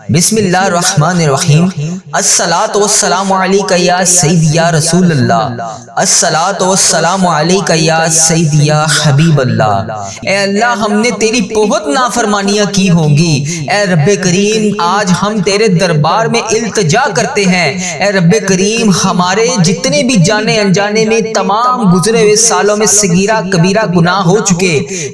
بسم اللہ الرحمن الرحیم۔ الصلاۃ والسلام علیک یا سیدی یا رسول اللہ، الصلاۃ والسلام علیک یا سیدی یا حبیب اللہ۔ اے اللہ، ہم نے تیری بہت نافرمانیاں کی ہوں گی، اے رب کریم آج ہم تیرے دربار میں التجا کرتے ہیں۔ اے رب کریم، ہمارے جتنے بھی جانے انجانے میں تمام گزرے ہوئے سالوں میں صغیرہ کبیرہ گناہ ہو چکے،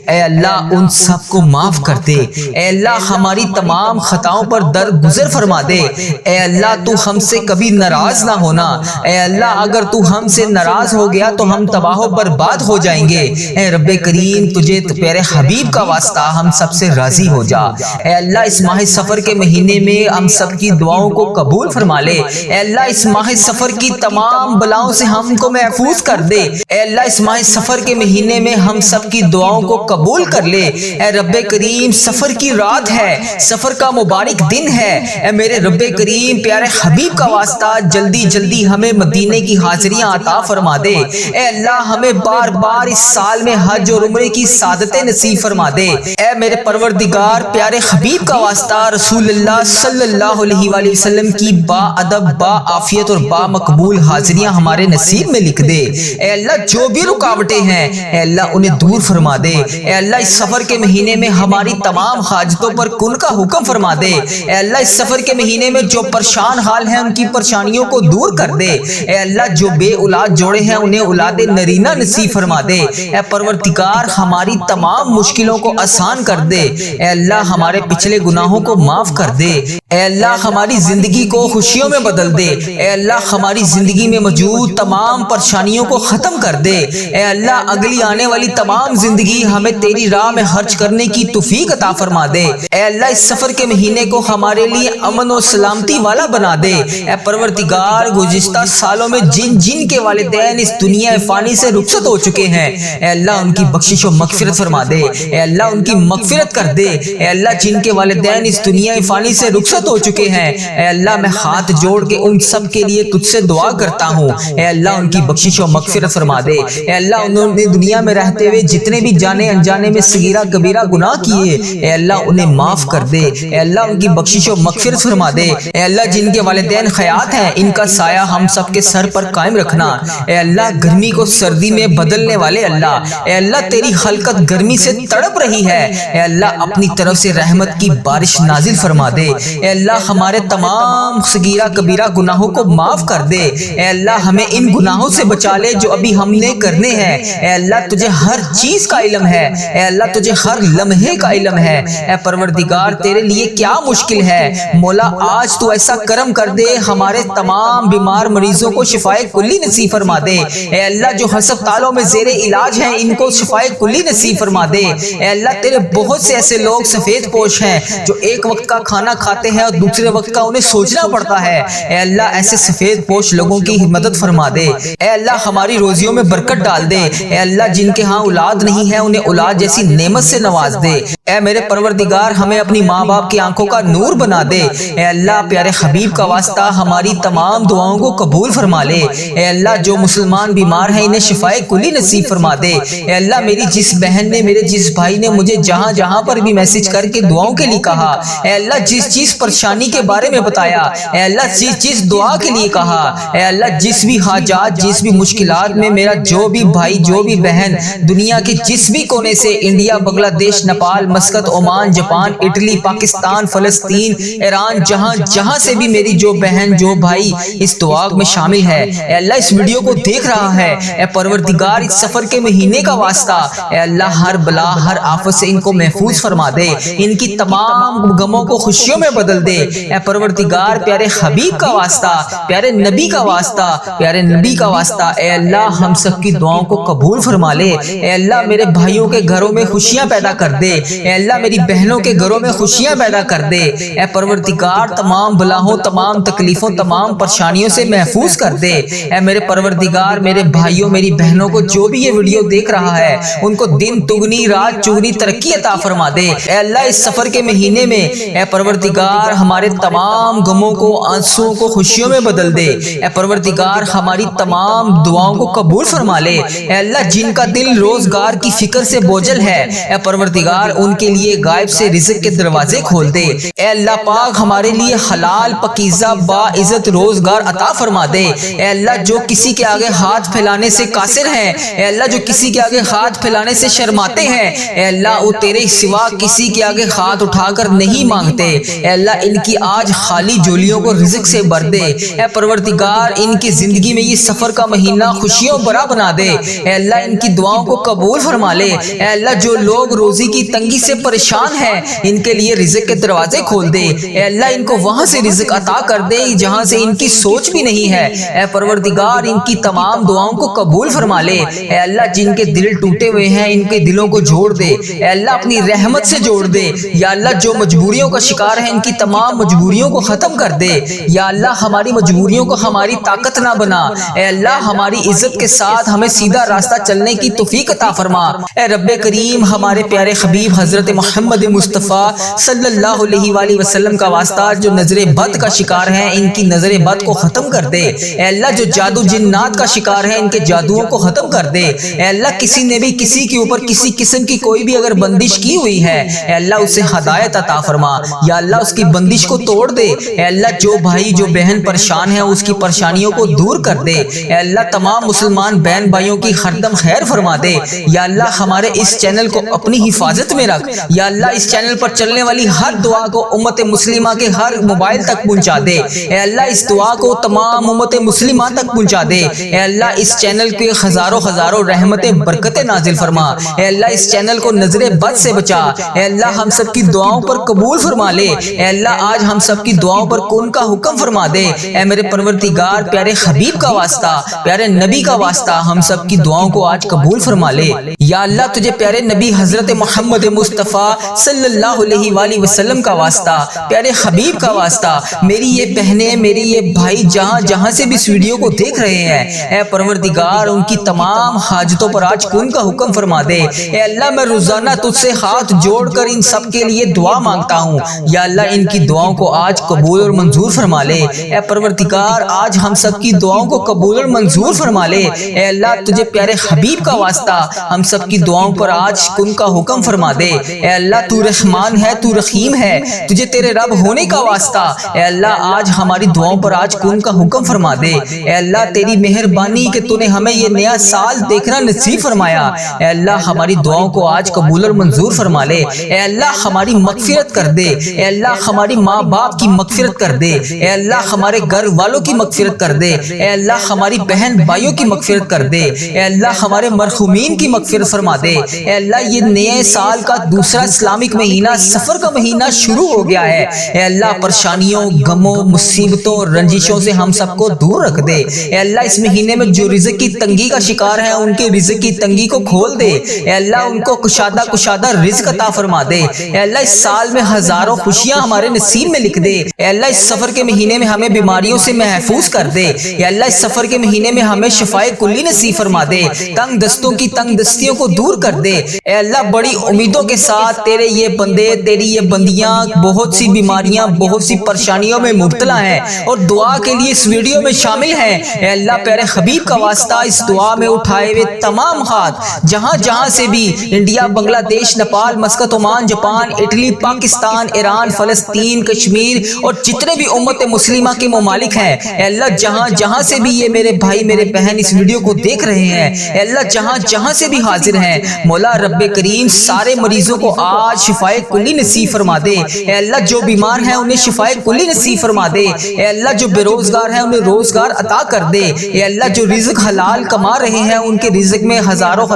اے اللہ ان سب کو معاف کر دے۔ اے اللہ، ہماری تمام خطاؤں پر درگزر فرما دے۔ اے اللہ، تو ہم سے کبھی ناراض نہ ہونا۔ اے اللہ، اگر تو ہم سے ناراض ہو گیا تو ہم تباہ و برباد ہو جائیں گے۔ اے رب کریم، تجھے پیارے حبیب کا واسطہ ہم سب سے راضی ہو جا۔ اے اللہ، اس ماہ سفر کے مہینے میں ہم سب کی دعاؤں کو قبول فرما لے۔ اے اللہ، اس ماہ سفر کی تمام بلاؤں سے ہم کو محفوظ کر دے۔ اے اللہ، اس ماہ سفر کے مہینے میں ہم سب کی دعاؤں کو قبول کر لے۔ اے رب کریم، سفر کی رات ہے، سفر کا مبارک دن ہے۔ اے میرے رب کریم، پیارے حبیب کا واسطہ جلدی جلدی ہمیں مدینے کی حاضریاں عطا فرما دے۔ اے اللہ، ہمیں بار بار اس سال میں حج اور عمرے کی سعادتیں نصیب فرما دے۔ اے میرے پروردگار، پیارے حبیب کا واسطہ رسول اللہ صلی اللہ علیہ وآلہ وسلم کی با ادب، با عافیت اور با مقبول حاضریاں ہمارے نصیب میں لکھ دے۔ اے اللہ، جو بھی رکاوٹیں ہیں اے اللہ انہیں دور فرما دے۔ اے اللہ، اس سفر کے مہینے میں ہماری تمام حاجتوں پر کن کا حکم فرما دے۔ اے اللہ، اس سفر کے مہینے میں جو پریشان حال ہیں ان کی پریشانیوں کو دور کر دے۔ اے اللہ، جو بے اولاد جوڑے ہیں انہیں اولاد نرینہ نصیب فرما دے۔ اے پروردگار، ہماری تمام مشکلوں کو آسان کر دے۔ اے اللہ، ہمارے پچھلے گناہوں کو معاف کر دے۔ اے اللہ، ہماری زندگی کو خوشیوں میں بدل دے۔ اے اللہ، ہماری زندگی میں موجود تمام پریشانیوں کو ختم کر دے۔ اے اللہ، اگلی آنے والی تمام زندگی ہمیں تیری راہ میں خرچ کرنے کی توفیق عطا فرما دے۔ اے اللہ، اس سفر کے مہینے کو ہمارے لیے امن و سلامتی والا بنا دے۔ اے پروردگار، گزشتہ سالوں میں جن جن کے والدین اس دنیا فانی سے رخصت ہو چکے ہیں اے اللہ ان کی بخشش و مغفرت فرما دے۔ اے اللہ، ان کی مغفرت کر دے۔ اے اللہ، جن کے والدین اس دنیا فانی سے رخصت ہو چکے ہیں اے اللہ، میں ہاتھ جوڑ کے ان سب کے لیے تجھ سے دعا کرتا ہوں۔ اے اللہ، ان کی بخشش و مغفرت فرما دے۔ اے اللہ، انہوں نے دنیا میں رہتے ہوئے جتنے بھی جانے انجانے میں صغیرہ کبیرہ گناہ کیے اے اللہ انہیں معاف کر دے۔ اے اللہ، ان کی بخشش و مغفرت فرما دے۔ اے اللہ، جن کے والدین حیات ہیں ان کا سایہ ہم سب کے سر پر قائم رکھنا۔ اے اللہ، گرمی کو سردی میں بدلنے والے اللہ، اے اللہ تیری خلقت گرمی سے تڑپ رہی ہے، اے اللہ اپنی طرف سے رحمت کی بارش نازل فرما دے۔ اے اللہ، ہمارے تمام صغیرہ کبیرہ گناہوں کو معاف کر دے۔ اے اللہ، ہمیں ان گناہوں سے بچا لے جو ابھی ہم نے کرنے ہیں۔ اے اللہ، تجھے ہر چیز کا علم ہے، اے اللہ تجھے ہر لمحے کا علم ہے۔ اے پروردگار، تیرے لیے کیا مشکل ہے؟ مولا، آج تو ایسا کرم کر دے، ہمارے تمام بیمار مریضوں کو شفائے کلی نصیب فرما دے۔ اے اللہ، جو ہسپتالوں میں زیر علاج ہیں ان کو شفائے کلی نصیب فرما دے۔ اے اللہ، تیرے بہت سے ایسے لوگ سفید پوش ہیں جو ایک وقت کا کھانا کھاتے ہیں اور دوسرے وقت کا انہیں سوچنا پڑتا ہے۔ اے اللہ، ایسے سفید پوش لوگوں کی مدد فرما دے۔ اے اللہ، ہماری روزیوں میں برکت ڈال دے۔ اے اللہ، جن کے ہاں اولاد نہیں ہے انہیں اولاد جیسی نعمت سے نواز دے۔ اے میرے پروردگار، ہمیں اپنی ماں باپ کی آنکھوں کا نور بنا دے۔ اے اللہ، پیارے حبیب کا واسطہ ہماری تمام دعاؤں کو قبول فرما لے۔ اے اللہ، جو مسلمان بیمار ہیں انہیں شفائے کلی نصیب فرما دے۔ اے اللہ، میری جس بہن نے، میرے جس بھائی نے مجھے جہاں جہاں پر بھی میسج کر کے دعاؤں کے لیے کہا، اے اللہ جس پریشانی کے بارے میں بتایا، اے اللہ جس دعا کے لیے کہا، اے اللہ جس بھی حاجات، جس بھی مشکلات میں میرا جو بھی بھائی، جو بھی بہن دنیا کے جس بھی کونے سے، انڈیا، بنگلہ دیش، Nepal, Muscat, Oman, Japan, Italy, Pakistan, فلسطین، ایران، جہاں جہاں سے بھی میری جو بہن، جو بھائی اس دعا میں شامل ہے اے اللہ اس ویڈیو کو دیکھ رہا ہے، اے پروردگار اس سفر کے مہینے کا واسطہ اے اللہ ہر بلا، ہر آفت سے ان کو محفوظ فرما دے، ان کی تمام غموں کو خوشیوں میں بدل دے۔ اے پروردگار، پیارے حبیب کا واسطہ، پیارے نبی کا واسطہ، پیارے نبی کا واسطہ اے اللہ ہم سب کی دعاؤں کو قبول فرما لے۔ اے اللہ، میرے بھائیوں کے گھروں میں خوشیاں پیدا کر دے۔ اے اللہ، میری بہنوں کے گھروں میں خوشیاں پیدا کر دے۔ اے پروردگار، تمام بلاؤں، تمام تکلیفوں، تمام پریشانیوں سے محفوظ کر دے۔ اے میرے پروردگار، میرے بھائیوں، میری بہنوں کو جو بھی یہ ویڈیو دیکھ رہا ہے ان کو دن دگنی رات چگنی ترقی عطا فرما دے۔ اے اللہ، اس سفر کے مہینے میں اے پروردگار ہمارے تمام غموں کو، آنسوؤں کو خوشیوں میں بدل دے۔ اے پروردگار، ہماری تمام دعاؤں کو قبول فرما لے۔ اے اللہ، جن کا دل روزگار کی فکر سے بوجھل ہے اے پروردگار ان ان کے لیے غائب سے رزق کے دروازے کھول دے۔ اے اللہ پاک ہمارے لیے حلال پاکیزہ باعزت روزگار عطا فرما دے۔ اے اللہ جو کسی کے آگے ہاتھ پھیلانے سے قاصر ہیں، اے اللہ جو کسی کے آگے ہاتھ پھیلانے سے شرماتے ہیں، اے اللہ وہ تیرے سوا کسی کے آگے ہاتھ اٹھا کر نہیں مانگتے۔ اے اللہ ان کی آج خالی جولیوں کو رزق سے بھر دے۔ اے پروردگار ان کی زندگی میں یہ سفر کا مہینہ خوشیوں بھرا بنا دے۔ اے اللہ ان کی دعاؤں کو قبول فرما لے۔ اے اللہ جو لوگ روزی کی تنگی سے پریشان ہیں ان کے لیے رزق کے دروازے کھول دے۔ اے اللہ ان کو وہاں سے رزق عطا کر دے جہاں سے ان کی سوچ بھی نہیں ہے۔ اے پروردگار ان کی تمام دعاؤں کو قبول فرما لے۔ اے اللہ جن کے دل ٹوٹے ہوئے ہیں ان کے دلوں کو جوڑ دے۔ اے اللہ اپنی رحمت سے جوڑ دے۔ یا اللہ جو مجبوریوں کا شکار ہیں ان کی تمام مجبوریوں کو ختم کر دے۔ یا اللہ ہماری مجبوریوں کو ہماری طاقت نہ بنا۔ اے اللہ ہماری عزت کے ساتھ ہمیں سیدھا راستہ چلنے کی توفیق عطا فرما۔ اے رب کریم ہمارے پیارے حبیب حضرت محمد مصطفیٰ صلی اللہ علیہ وآلہ وسلم کا واسطہ جو نظر بد کا شکار ہیں ان کی نظر بد کو ختم کر دے۔ اے اللہ جو جادو جنات کا شکار ہیں ان کے جادوؤں کو ختم کر دے۔ اے اللہ کسی نے بھی کسی کے اوپر کسی قسم کی کوئی بھی اگر بندش کی ہوئی ہے، اے اللہ اسے ہدایت عطا فرما۔ یا اللہ اس کی بندش کو توڑ دے۔ اے اللہ جو بھائی جو بہن پریشان ہے اس کی پریشانیوں کو دور کر دے۔ اے اللہ تمام مسلمان بہن بھائیوں کی ہر دم خیر فرما دے۔ یا اللہ ہمارے اس چینل کو اپنی حفاظت میں رکھ۔ یا اللہ اس چینل پر چلنے والی ہر دعا کو امت مسلمہ کے ہر موبائل تک پہنچا دے۔ اے اللہ اس دعا کو تمام امت مسلمہ تک پہنچا دے۔ اے اللہ اس چینل کے ہزاروں رحمتیں برکتیں نازل فرما۔ اے اللہ اس چینل کو نظر بد سے بچا۔ اے اللہ ہم سب کی دعاؤں پر قبول فرما لے۔ اے اللہ آج ہم سب کی دعاؤں پر کن کا حکم فرما دے۔ اے میرے پروردگار پیارے حبیب کا واسطہ، پیارے نبی کا واسطہ ہم سب کی دعاؤں کو آج قبول فرما لے۔ یا اللہ تجھے پیارے نبی حضرت محمد مصطفیٰ صلی اللہ علیہ وآلہ وسلم کا واسطہ، پیارے حبیب کا واسطہ، میری یہ بہنیں میری یہ بھائی جہاں سے بھی اس ویڈیو کو دیکھ رہے ہیں، اے پروردگار ان کی تمام حاجتوں پر آج کن کا حکم فرما دے۔ اے اللہ میں روزانہ تجھ سے ہاتھ جوڑ کر ان سب کے لیے دعا مانگتا ہوں۔ یا اللہ ان کی دعاؤں کو آج قبول اور منظور فرما لے۔ اے پروردگار آج ہم سب کی دعاؤں کو قبول اور منظور فرما لے۔ اے اللہ تجھے پیارے حبیب کا واسطہ ہم سب کی دعاؤں پر آج کن کا حکم فرما دے۔ اے اللہ تو رحمان ہے تو رحیم ہے، تجھے تیرے رب ہونے کا واسطہ اے اللہ آج ہماری دعاؤں پر آج کن کا حکم فرما دے۔ اے اللہ تیری مہربانی کہ تو نے ہمیں یہ نیا سال دیکھنا نصیب فرمایا۔ اے اللہ ہماری دعاؤں کو آج قبول اور منظور فرما لے۔ اے اللہ ہماری مغفرت کر دے۔ اے اللہ ہماری ماں باپ کی مغفرت کر دے۔ اے اللہ ہمارے گھر والوں کی مغفرت کر دے۔ اے اللہ ہماری بہن بھائیوں کی مغفرت کر دے۔ اے اللہ ہمارے مرحومین کی مغفرت فرما دے۔ اے اللہ یہ نئے سال کا دوسرا اسلامک مہینہ سفر کا مہینہ شروع ہو گیا ہے۔ اے اللہ پریشانیوں غموں مصیبتوں رنجشوں سے ہم سب کو دور رکھ دے۔ اے اللہ اس مہینے میں جو رزق کی تنگی کا شکار ہیں ان کے رزق کی تنگی کو کھول دے۔ اے اللہ ان کو کشادہ رزق عطا فرما دے۔ اے اللہ اس سال میں ہزاروں خوشیاں ہمارے نصیب میں لکھ دے۔ اے اللہ اس سفر کے مہینے میں ہمیں بیماریوں سے محفوظ کر دے۔ اے اللہ اس سفر کے مہینے میں ہمیں شفائے کلی نصیب فرما دے۔ تنگ دستوں کی تنگ دستیوں کو دور کر دے۔ اے اللہ بڑی امیدوں کے ساتھ تیرے یہ بندے تیری یہ بندیاں بہت سی بیماریاں بہت سی پریشانیوں میں مبتلا ہیں اور دعا کے لیے اس ویڈیو میں شامل ہیں۔ اے اللہ پیارے حبیب کا واسطہ اس دعا میں اٹھائے ہوئے تمام ہاتھ جہاں سے بھی انڈیا بنگلہ دیش Nepal Muscat Oman Japan Italy Pakistan Iran فلسطین کشمیر اور جتنے بھی امت مسلمہ کے ممالک ہیں، اے اللہ جہاں سے بھی یہ میرے بھائی میرے بہن اس ویڈیو کو دیکھ رہے ہیں، اے اللہ جہاں سے بھی حاضر ہیں، مولا رب کریم سارے مریضوں کو آج شفائے کلی نصیب فرما دے۔ اے اللہ جو بیمار ہیں انہیں شفائے کلی نصیب فرما دے۔ اے اللہ جو بے روزگار ہیں انہیں روزگار عطا کر دے۔ اے اللہ جو رزق حلال کما رہے ہیں ان کے رزق میں ہزاروں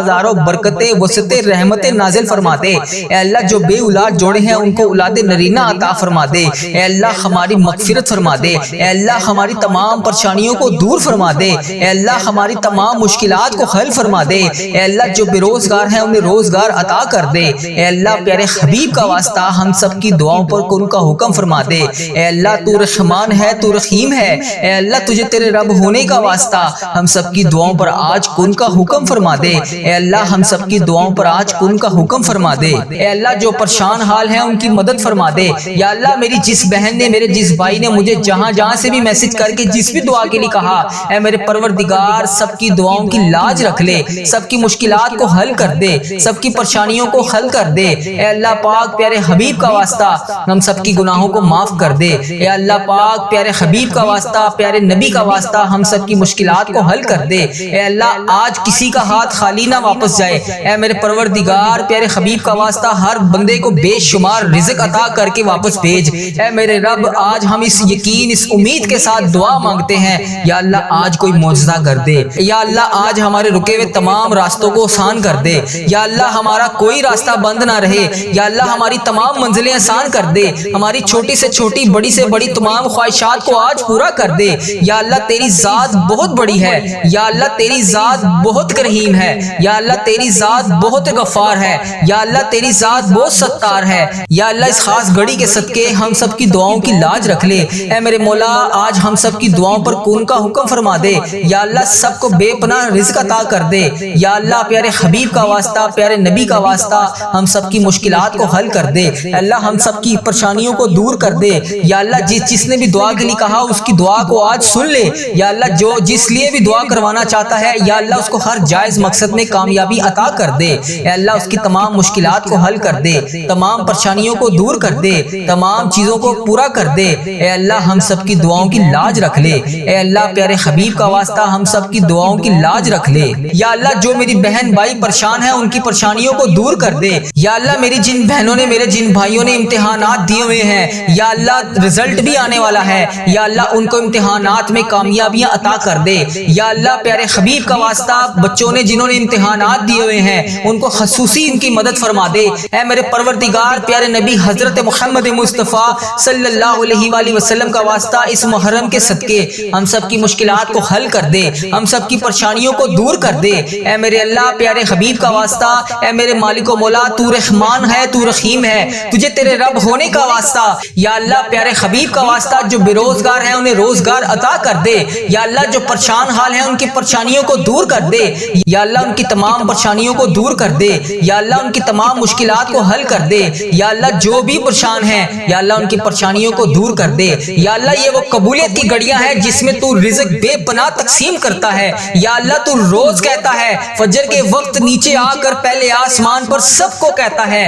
برکتیں وسعتیں رحمتیں نازل فرما دے۔ اے اللہ جو بے اولاد جوڑے ہیں ان کو اولاد نرینہ عطا فرما دے۔ اے اللہ ہماری مغفرت فرما دے۔ اے اللہ ہماری تمام پریشانیوں کو دور فرما دے۔ اے اللہ ہماری تمام مشکلات کو حل فرما دے۔ اے اللہ جو بے روزگار ہیں انہیں روزگار عطا کر دے۔ اے اللہ پیارے حبیب کا واسطہ ہم سب کی دعاؤں پر کن کا حکم فرما دے۔ اے اللہ تو رحمان ہے تو رحیم ہے، اے اللہ تجھے تیرے رب ہونے کا واسطہ ہم سب کی دعاؤں پر آج کن کا حکم فرما دے۔ اے اللہ ہم سب کی دعاؤں پر آج کن کا حکم فرما دے۔ اے اللہ جو پریشان حال ہیں ان کی مدد فرما دے۔ یا اللہ میری جس بہن نے میرے جس بھائی نے مجھے جہاں سے بھی میسج کر کے جس بھی دعا کے لیے کہا، اے میرے پروردگار سب کی دعاؤں کی لاج رکھ لے، سب کی مشکلات کو حل کر دے، سب کی پریشانیوں کو حل کر دے۔ اے اللہ پاک پیارے حبیب کا واسطہ ہم سب کی گناہوں کو معاف کر دے۔ اے اللہ پاک پیارے حبیب کا واسطہ، پیارے نبی کا واسطہ ہم سب کی مشکلات کو حل کر دے۔ اے اللہ آج کسی کا ہاتھ خالی نہ واپس جائے۔ اے میرے پروردگار پیارے حبیب کا واسطہ ہر بندے کو بے شمار رزق عطا کر کے واپس بھیج۔ اے میرے رب آج ہم اس یقین اس امید کے ساتھ دعا مانگتے ہیں، یا اللہ آج کوئی معجزہ کر دے، یا اللہ آج ہمارے رکے ہوئے تمام راستوں کو آسان کر دے، یا اللہ ہمارا کوئی راستہ بند نہ رہے، یا اللہ ہماری تمام منزلیں آسان کر دے، ہماری چھوٹی سے چھوٹی بڑی سے بڑی تمام خواہشات کو آج پورا کر دے۔ یا اللہ تیری ذات بہت بڑی ہے، یا اللہ تیری ذات بہت کریم ہے، یا اللہ تیری ذات بہت غفار ہے، یا اللہ تیری ذات بہت ستار ہے۔ یا اللہ اس خاص گھڑی کے صدقے ہم سب کی دعاؤں کی لاج رکھ لے۔ اے میرے مولا آج ہم سب کی دعاؤں پر کون کا حکم فرما دے، یا اللہ سب کو بے پناہ رزق عطا کر دے۔ یا اللہ پیارے حبیب کا واسطہ، پیارے نبی کا واسطہ ہم سب کی مشکلات کو حل کر دے۔ اللہ ہم سب کی پریشانیوں کو دور کر دے۔ یا اللہ جس نے بھی دعا کے لیے کہا اس کی دعا کو آج سن لے۔ یا اللہ جو جس لیے بھی دعا کروانا چاہتا ہے، یا اللہ اس کو ہر جائز مقصد میں کامیابی عطا کر دے۔ اے اللہ اس کی تمام مشکلات کو حل کر دے، تمام پریشانیوں کو دور کر دے، تمام چیزوں کو پورا کر دے۔ اے اللہ ہم سب کی دعاؤں کی لاج رکھ لے۔ اے اللہ پیارے حبیب کا واسطہ ہم سب کی دعاؤں کی لاج رکھ لے۔ یا اللہ جو میری بہن بھائی پریشان ہیں ان کی پریشانیوں کو دور کر دے۔ یا اللہ میری جن بہنوں نے، میرے جن بھائیوں نے امتحانات دیے ہوئے ہیں، یا اللہ رزلٹ بھی آنے والا ہے، یا اللہ ان کو امتحانات میں کامیابیاں عطا کر دے۔ یا اللہ پیارے حبیب کا واسطہ بچوں نے جنہوں نے امتحانات دیے ہوئے ہیں ان کو خصوصی ان کی مدد فرما دے۔ اے میرے پروردگار پیارے نبی حضرت محمد مصطفیٰ صلی اللہ علیہ وآلہ وسلم کا واسطہ اس محرم کے صدقے ہم سب کی مشکلات کو حل کر دے، ہم سب کی پریشانیوں کو دور کر دے۔ اے میرے اللہ پیارے حبیب کا واسطہ، اے میرے مالک و مولا تو رحمان ہے، تو رحیم ہے، تجھے تیرے رب ہونے کا واسطہ، یا اللہ پیارے حبیب کا واسطہ جو بے روزگار ہیں انہیں روزگار عطا کر دے۔ یا اللہ جو پریشان حال ہیں ان کی پریشانیوں کو دور کر دے، یا اللہ ان کی تمام پریشانیوں کو دور کر دے، یا اللہ ان کی تمام مشکلات کو حل کر دے۔ یا اللہ جو بھی پریشان ہیں یا اللہ ان کی پریشانیوں کو دور کر دے۔ یا اللہ یہ وہ قبولیت کی گھڑیاں ہیں جس میں تو رزق بے پناہ تقسیم کرتا ہے۔ یا اللہ تو روز کہتا ہے فجر کے وقت نیچے آ کر پہلے آسمان پر سب کو کہتا ہے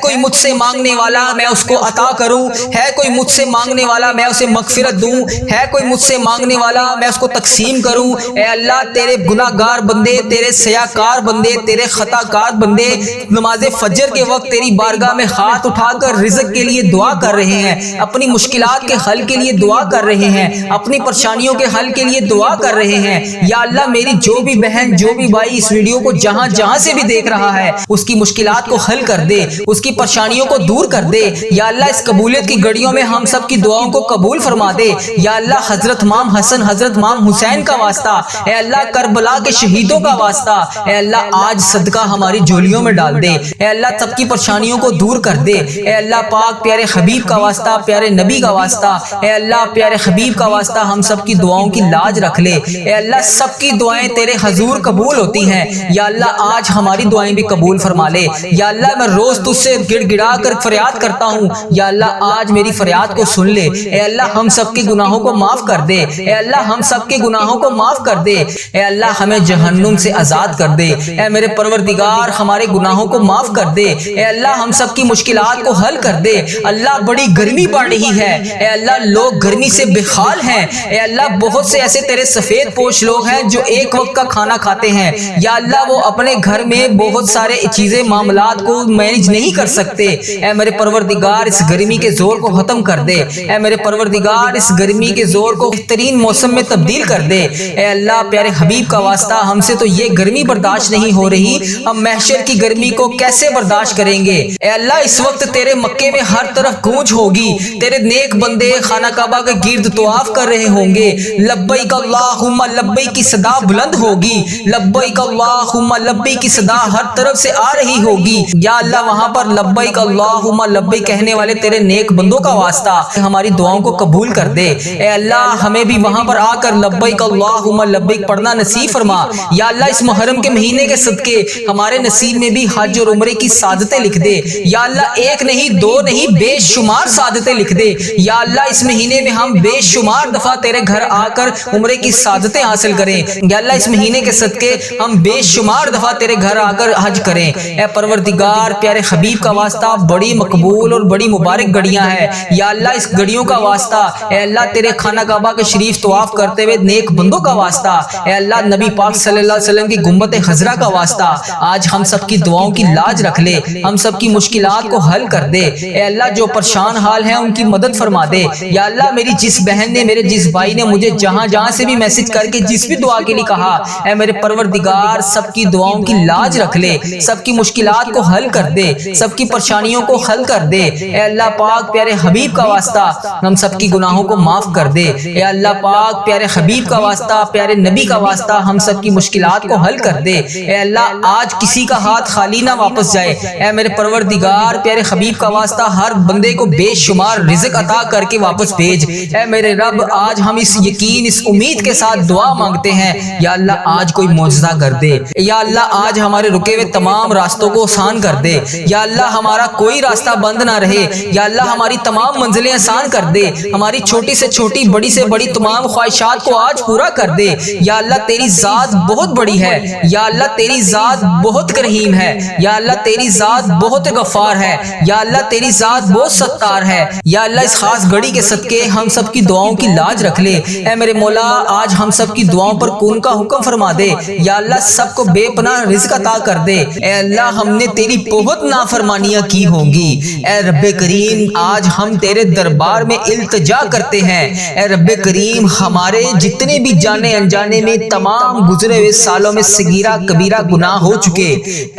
کوئی مجھ سے مانگنے والا میں اس کو عطا کروں، ہے کوئی مجھ سے مانگنے والا میں اسے مغفرت دوں، ہے کوئی مجھ سے مانگنے والا میں اس کو تقسیم کروں۔ اے اللہ تیرے گناہ گار بندے، تیرے سیاکار بندے، تیرے خطا کار بندے نماز فجر کے وقت تیری بارگاہ میں ہاتھ اٹھا کر رزق کے لیے دعا کر رہے ہیں، اپنی مشکلات کے حل کے لیے دعا کر رہے ہیں، اپنی پریشانیوں کے حل کے لیے دعا کر رہے ہیں۔ یا اللہ میری جو بھی بہن جو بھی بھائی اس ویڈیو کو جہاں جہاں سے بھی دیکھ رہا ہے اس کی مشکلات کو حل کر دے، اس کی پریشانیوں کو دور کر دے۔ یا اللہ اس قبولیت کی گھڑیوں میں ہم سب کی دعاؤں کو قبول فرما دے۔ یا اللہ حضرت امام حسن حضرت امام حسین کا واسطہ، اے اللہ کربلا کے شہیدوں کا واسطہ، اے اللہ آج صدقہ ہماری جھولیوں میں ڈال دے۔ اے اللہ سب کی پریشانیوں کو دور کر دے۔ اے اللہ پاک پیارے حبیب کا واسطہ، پیارے نبی کا واسطہ، اے اللہ پیارے حبیب کا واسطہ ہم سب کی دعاؤں کی لاج رکھ لے۔ اے اللہ سب کی دعائیں تیرے حضور قبول ہوتی ہیں، یا اللہ آج ہماری دعائیں بھی قبول فرما لے۔ یا اللہ میں روز تجھ سے گڑ گڑا کر فریاد کرتا ہوں، یا اللہ آج میری فریاد کو سن لے۔ اے اللہ ہم سب کے گناہوں کو معاف کر دے، اے اللہ ہم سب کے گناہوں کو معاف کر دے، اے اللہ ہمیں جہنم سے آزاد کر دے۔ اے میرے پروردگار ہمارے گناہوں کو معاف کر دے، اے اللہ ہم سب کی مشکلات کو حل کر دے۔ اللہ بڑی گرمی پڑ رہی ہے، اے اللہ لوگ گرمی سے بے حال ہیں، اے اللہ بہت سے ایسے تیرے سفید پوش لوگ ہیں جو ایک وقت کا کھانا کھاتے ہیں، یا اللہ وہ اپنے گھر میں بہت سارے چیزیں معاملات کو مینج نہیں کر سکتے۔ اے میرے پروردگار اس گرمی کے زور کو ختم کر دے، اے میرے پروردگار اس گرمی کے زور کو بہترین موسم میں تبدیل کر دے۔ اے اللہ پیارے حبیب کا واسطہ ہم سے تو یہ گرمی برداشت نہیں ہو رہی، ہم محشر کی گرمی کو کیسے برداشت کریں گے؟ اے اللہ اس وقت تیرے مکے میں ہر طرف گونج ہوگی، تیرے نیک بندے خانہ کعبہ کے گرد طواف کر رہے ہوں گے، لبیک اللہم لبیک کی صدا بلند ہوگی، لبیک اللہم لبیک کی صدا ہر طرف سے آ رہی ہوگی۔ یا اللہ وہاں پر لبیک اللہم لبیک کہنے والے تیرے نیک بندوں کا واسطہ ہماری دعاؤں کو قبول کر دے۔ اے اللہ ہمیں بھی وہاں پر آ کر لبیک اللہم لبیک پڑھنا نصیب فرما۔ یا اللہ اس محرم کے مہینے کے صدقے ہمارے نصیب میں بھی حج اور عمرے کی سعادتیں لکھ دے۔ یا اللہ ایک نہیں دو نہیں بے شمار سعادتیں لکھ دے۔ یا اللہ اس مہینے میں ہم بے شمار دفعہ تیرے گھر آ کر عمرے کی سعادتیں حاصل کریں۔ یا اللہ اس مہینے کے صدقے ہم بے شمار دفعہ تیرے گھر آ کر حج کریں۔ اے پروردگار پیارے حبیب کا واسطہ بڑی مقبول اور بڑی مبارک گھڑیاں ہیں یا اللہ، اس گھڑیوں کا واسطہ اے اللہ تیرے خانہ کعبہ کے شریف طواف کرتے ہوئے نیک بندوں کا واسطہ، اے اللہ نبی پاک صلی اللہ علیہ وسلم کی گنبد خضرا کا واسطہ، آج ہم سب کی دعاؤں کی لاج رکھ لے، ہم سب کی مشکلات کو حل کر دے۔ اے اللہ جو پریشان حال ہیں ان کی مدد فرما دے یا اللہ، میری جس بہن نے، میرے جس بھائی نے مجھے جہاں جہاں سے بھی میسج کر کے جس بھی دعا کے لیے کہا، اے میرے پروردگار سب کی دعاؤں کی لاج رکھ لے، سب کی مشکلات کو حل کر دے، سب کی پریشانیوں کو حل کر دے۔ اے اللہ پاک پیارے حبیب کا واسطہ ہم سب کی گناہوں کو معاف کر دے۔ اے اللہ پاک پیارے حبیب کا واسطہ، پیارے نبی کا واسطہ ہم سب کی مشکلات کو حل کر دے۔ اے اللہ آج کسی کا ہاتھ خالی نہ واپس جائے۔ اے میرے پروردگار پیارے حبیب کا واسطہ ہر بندے کو بے شمار رزق عطا کر کے واپس بھیج۔ اے میرے رب آج ہم اس یقین، اس امید کے ساتھ دعا مانگتے ہیں یا اللہ آج کوئی معجزہ کر دے، یا اللہ آج ہمارے رکے ہوئے تمام راستوں کو آسان کر دے، یا اللہ ہمارا کوئی راستہ بند نہ رہے، یا اللہ ہماری تمام منزلیں آسان کر دے، ہماری چھوٹی سے چھوٹی بڑی سے بڑی تمام خواہشات کو آج پورا کر دے۔ یا اللہ تیری ذات بہت بڑی ہے، یا اللہ تیری ذات بہت کریم ہے، یا اللہ تیری ذات بہت غفار ہے، یا اللہ تیری ذات بہت ستار ہے۔ یا اللہ اس خاص گھڑی کے صدقے ہم سب کی دعاؤں کی لاج رکھ لے۔ اے میرے مولا آج ہم سب کی دعاؤں پر کون کا حکم فرما دے، یا اللہ سب کو بے پناہ رزق عطا کر دے۔ اے اللہ ہم نے تیری بہت نافرمانیاں کی ہوں گی، اے رب کریم آج ہم تیرے دربار میں التجا کرتے ہیں۔ اے رب کریم ہمارے جتنے بھی جانے انجانے میں تمام گزرے ہوئے سالوں میں صغیرہ کبیرہ گناہ ہو چکے،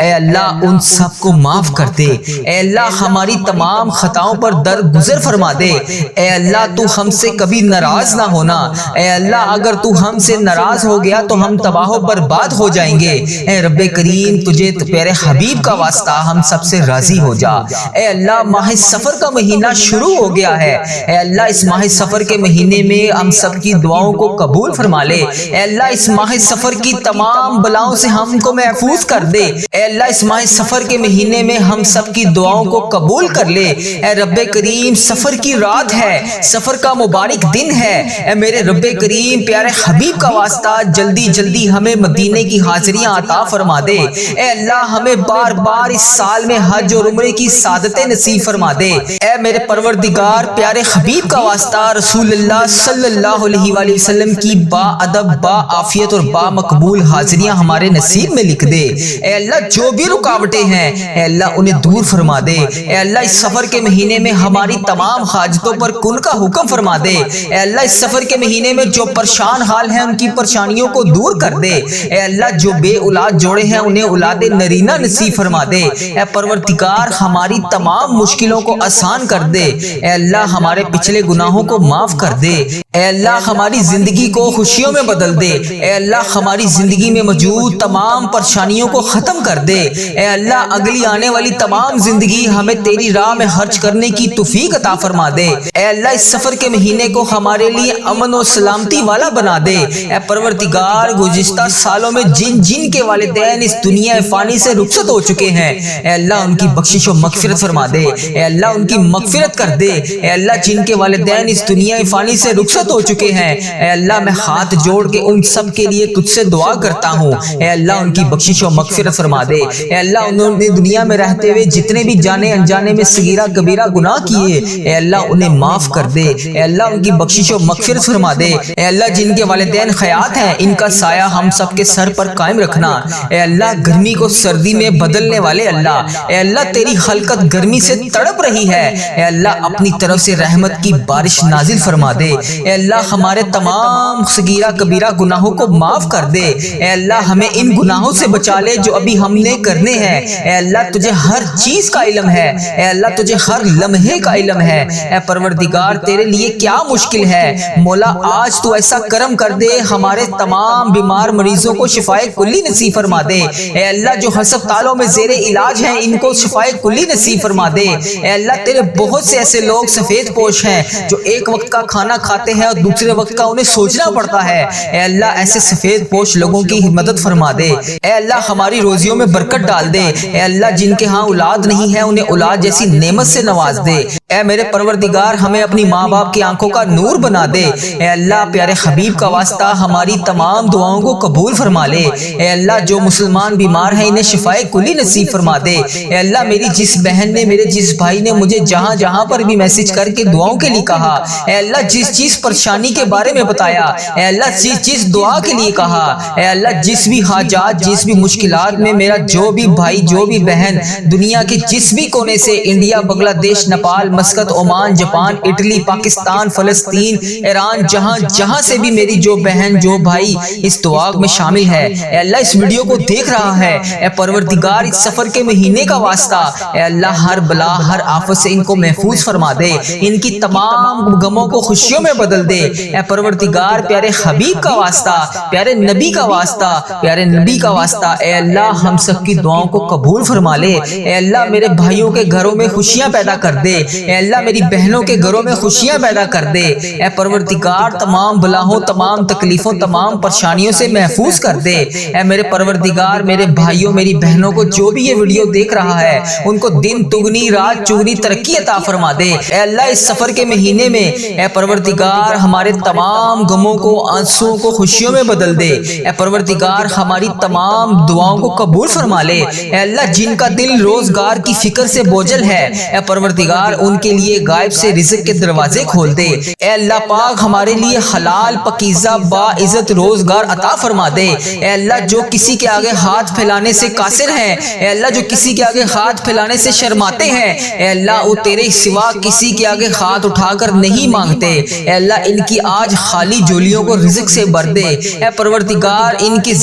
اے اللہ ان سب کو معاف کر دے۔ اے اللہ ہماری تمام خطاؤں پر درگزر فرما دے۔ اے اللہ تو ہم سے کبھی ناراض نہ ہونا، اے اللہ اگر تو ہم سے ناراض ہو گیا تو ہم تباہ و برباد ہو جائیں گے۔ اے رب کریم تجھے پیارے حبیب کا واسطہ ہم سب سے راضی ہو جا۔ اے اللہ ماہ سفر کا مہینہ شروع ہو گیا ہے، اے اللہ اس ماہ سفر کے مہینے میں ہم سب کی دعاؤں کو قبول فرما لے۔ اے اللہ اس ماہ سفر کی تمام بلاؤں سے ہم کو محفوظ کر دے۔ اے اللہ اس ماہ سفر کے مہینے میں ہم سب کی دعاؤں کو قبول کر لے۔ اے رب کریم سفر کی رات ہے، سفر کا مبارک دن ہے، اے میرے رب کریم پیارے حبیب کا واسطہ جلدی جلدی ہمیں مدینے کی حاضریاں عطا فرما دے۔ اے اللہ ہمیں بار بار اس سال میں حج اور عمرے کی سعادتیں نصیب فرما دے۔ اے میرے پروردگار پیارے حبیب کا واسطہ رسول اللہ صلی اللہ علیہ وآلہ وسلم کی با ادب، با عافیت اور با مقبول حاضریاں ہمارے نصیب میں لکھ دے۔ اے اللہ جو بھی رکاوٹیں ہیں اے اللہ انہیں دور فرما دے۔ اے اللہ اس سفر کے مہینے میں ہماری تمام حاجتوں پر کن کا حکم فرما دے۔ اے اللہ اس سفر کے مہینے میں جو پریشان حال ہیں ان کی پریشانیوں کو دور کر دے۔ اے اللہ جو بے اولاد جوڑے ہیں انہیں اولاد نرینہ نصیب فرما دے۔ اے پروردگار ہماری تمام مشکلوں کو آسان کر دے۔ اے اللہ ہمارے پچھلے گناہوں کو معاف کر دے۔ اے اللہ ہماری زندگی کو خوشیوں میں بدل دے۔ اے اللہ ہماری زندگی میں موجود تمام پریشانیوں کو ختم کر دے۔ اے اللہ اگلی آنے والی تمام زندگی ہمیں تیری راہ میں خرچ کرنے کی توفیق عطا فرما دے۔ اے اللہ اس سفر کے مہینے کو ہمارے لیے امن و سلامتی والا بنا دے۔ اے پروردگار گزشتہ سالوں میں جن جن کے والدین اس دنیا فانی سے رخصت ہو چکے ہیں اے اللہ ان کی بخشش و مغفرت فرما دے۔ اے اللہ ان کی مغفرت کر دے۔ اے اللہ جن کے والدین اس دنیا فانی سے رخصت ہو چکے ہیں اے اللہ میں ہاتھ جوڑ کے ان سب کے لیے تجھ سے دعا کرتا ہوں، اے اللہ ان کی بخشش و مغفرت فرما دے۔ اے اللہ انہوں نے دنیا میں رہتے ہوئے جتنے بھی جانے انجانے میں صغیرہ کبیرہ گناہ کیے اے اللہ انہیں معاف کر دے۔ اے اللہ ان کی بخشش و مغفرت فرما دے۔ اے اللہ جن کے والدین حیات ہیں ان کا سایہ ہم سب کے سر پر قائم رکھنا۔ اے اللہ گرمی کو سردی میں بدلنے والے اللہ، اے اللہ تیری خلقت گرمی سے تڑپ رہی ہے، اے اللہ اپنی طرف سے رحمت کی بارش نازل فرما دے۔ اے اللہ ہمارے تمام صغیرہ کبیرہ گناہوں کو معاف کر دے۔ اے اللہ ہمیں ان گناہوں سے بچا لے جو ابھی ہم نے کرنے ہیں۔ اے اللہ تجھے ہر چیز کا علم ہے، اے اللہ تجھے ہر لمحے کا علم ہے۔ اے پروردگار تیرے لیے کیا مشکل ہے؟ مولا آج تو ایسا کرم کر دے ہمارے تمام بیمار مریضوں کو شفائے کلی نصیب فرما دے۔ اے اللہ جو ہسپتالوں میں زیر علاج ہیں ان کو شفائے کلی نصیب فرما دے۔ اے اللہ تیرے بہت سے ایسے لوگ سفید پوش ہیں جو ایک وقت کا کھانا کھاتے ہیں اور دوسرے وقت کا انہیں سوچنا پڑتا ہے، اے اللہ ایسے سفید پوش لوگوں کی مدد فرما دے۔ اے اللہ ہماری روزیوں میں برکت ڈال دے۔ اے اللہ جن کے ہاں اولاد نہیں ہے انہیں اولاد جیسی نعمت سے نواز دے۔ اے میرے پروردگار ہمیں اپنی ماں باپ کی آنکھوں کا نور بنا دے۔ اے اللہ پیارے حبیب کا واسطہ ہماری تمام دعاؤں کو قبول فرما لے۔ اے اللہ جو مسلمان بیمار ہیں انہیں شفائے کلی نصیب فرما دے۔ اے اللہ میری جس بہن نے میرے جس بھائی نے مجھے جہاں جہاں پر بھی میسج کر کے دعاؤں کے لیے کہا، اے اللہ جس چیز پریشانی کے بارے میں بتایا، اے اللہ جس چیز دعا کے لیے کہا، اے اللہ جس بھی حاجات جس بھی مشکلات میں میرا جو بھی بھائی جو بھی بہن دنیا کے جس بھی کونے سے، انڈیا، بنگلہ دیش، Nepal, Muscat, Oman, Japan, Italy, Pakistan, فلسطین، ایران، جہاں جہاں سے بھی میری جو بہن جو بھائی اس دعا میں شامل ہے، اے اللہ اس ویڈیو کو دیکھ رہا ہے، اے پروردگار اس سفر کے مہینے کا واسطہ، اے اللہ ہر بلا ہر آفت سے ان کو محفوظ فرما دے، ان کی تمام غموں کو خوشیوں میں بدل دے۔ اے پروردگار پیارے حبیب کا واسطہ، پیارے نبی کا واسطہ، پیارے نبی کا واسطہ، اے اللہ ہم سب کی دعاؤں کو قبول فرما لے۔ اے اللہ میرے بھائیوں کے گھروں میں خوشیاں پیدا کر دے، اے اللہ میری بہنوں کے گھروں میں خوشیاں پیدا کر دے۔ اے پروردگار تمام بلاؤں تمام تکلیفوں تمام پریشانیوں سے محفوظ کر دے۔ اے میرے پروردگار میرے بھائیوں میری بہنوں کو جو بھی یہ ویڈیو دیکھ رہا ہے ان کو دن دگنی رات چگنی ترقی عطا فرما دے۔ اے اللہ اس سفر کے مہینے میں اے پروردگار ہمارے تمام غموں کو آنسوؤں کو خوشیوں میں بدل دے۔ اے پروردگار ہماری تمام دعاؤں کو قبول فرما لے۔ اے اللہ جن کا دل روزگار کی فکر سے بوجھل ہے، اے پروردگار ان کے لیے غائب سے رزق کے دروازے کھول دے۔ اے اللہ پاک ہمارے لیے حلال پاکیزہ باعزت روزگار عطا فرما دے۔ اے اللہ جو کسی کے آگے ہاتھ پھیلانے سے قاصر ہیں، اے اللہ جو کسی کے آگے ہاتھ پھیلانے سے شرماتے ہیں، اے اللہ وہ تیرے سوا کسی کے آگے ہاتھ اٹھا کر نہیں مانگتے، اے اللہ ان کی آج خالی جولیوں کو رزق سے بھر دے۔ اے پروردگار ان کی